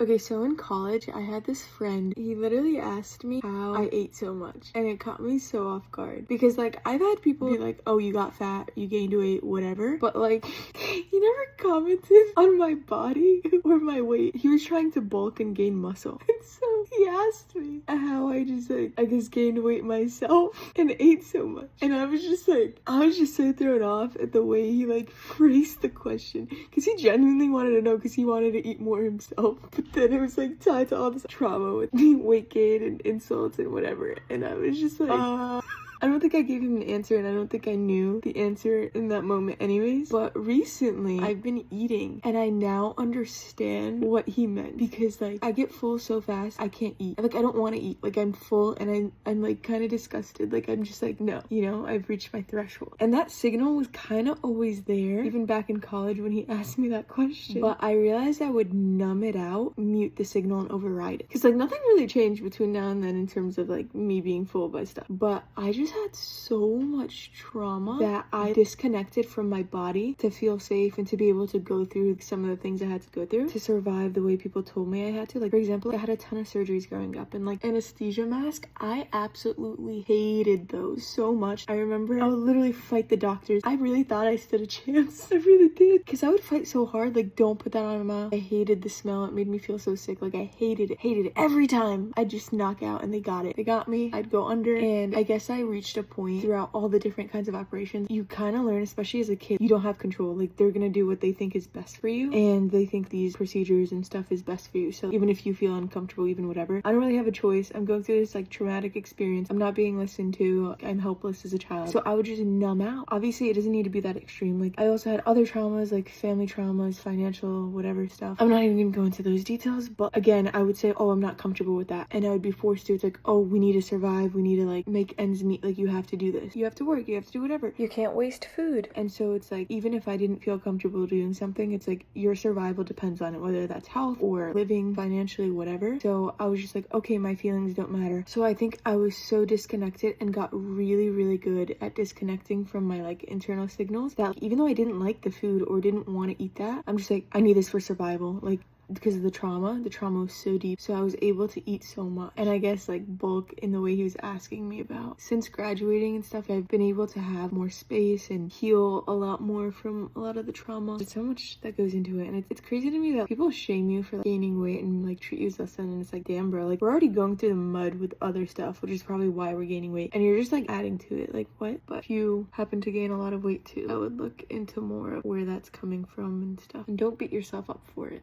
Okay, so in college, I had this friend. He literally asked me how I ate so much, and it caught me so off guard because, like, I've had people be like, "Oh, you got fat, you gained weight, whatever," but like, he never commented on my body or my weight. He was trying to bulk and gain muscle, and so he asked me how I just gained weight myself and ate so much, and I was just so thrown off at the way he like phrased the question because he genuinely wanted to know because he wanted to eat more himself. But then it was like tied to all this trauma with the weight gain and insults and whatever. And I was just like, I don't think I gave him an answer, and I don't think I knew the answer in that moment anyways. But recently, I've been eating, and I now understand what he meant. Because, like, I get full so fast, I can't eat. Like, I don't want to eat. Like, I'm full, and I'm like, kind of disgusted. Like, I'm just like, no. You know, I've reached my threshold. And that signal was kind of always there, even back in college when he asked me that question. But I realized I would numb it out, mute the signal, and override it. Because, like, nothing really changed between now and then in terms of, like, me being full by stuff. But I just had so much trauma that I disconnected from my body to feel safe and to be able to go through some of the things I had to go through to survive the way people told me I had to. Like, for example, I had a ton of surgeries growing up, and like anesthesia mask, I absolutely hated those so much. I remember I would literally fight the doctors. I really thought I stood a chance. I really did, because I would fight so hard, like, don't put that on my mouth. I hated the smell. It made me feel so sick. Like, I hated it every time. I'd just knock out, and they got it. They got me. I'd go under, and I guess I reached a point throughout all the different kinds of operations. You kind of learn, especially as a kid, you don't have control. Like, they're gonna do what they think is best for you, and they think these procedures and stuff is best for you. So even if you feel uncomfortable, even whatever, I don't really have a choice. I'm going through this like traumatic experience. I'm not being listened to. I'm helpless as a child. So I would just numb out. Obviously, it doesn't need to be that extreme. Like, I also had other traumas, like family traumas, financial, whatever stuff. I'm not even gonna go into those details, but again, I would say, oh, I'm not comfortable with that. And I would be forced to. It's like, oh, we need to survive. We need to like make ends meet. Like, you have to do this. You have to work. You have to do whatever. You can't waste food. And so it's like, even if I didn't feel comfortable doing something, it's like your survival depends on it, whether that's health or living financially, whatever. So I was just like, okay, my feelings don't matter. So I think I was so disconnected and got really, really good at disconnecting from my like internal signals that like, even though I didn't like the food or didn't want to eat that, I'm just like, I need this for survival. Like, because of the trauma was so deep, so I was able to eat so much, and I guess like bulk in the way he was asking me about. Since graduating and stuff, I've been able to have more space and heal a lot more from a lot of the trauma. There's so much that goes into it, and it's crazy to me that people shame you for like, gaining weight and like treat you as less than, and it's like, damn bro, like we're already going through the mud with other stuff, which is probably why we're gaining weight, and you're just like adding to it. Like, what? But if you happen to gain a lot of weight too, I would look into more of where that's coming from and stuff, and don't beat yourself up for it.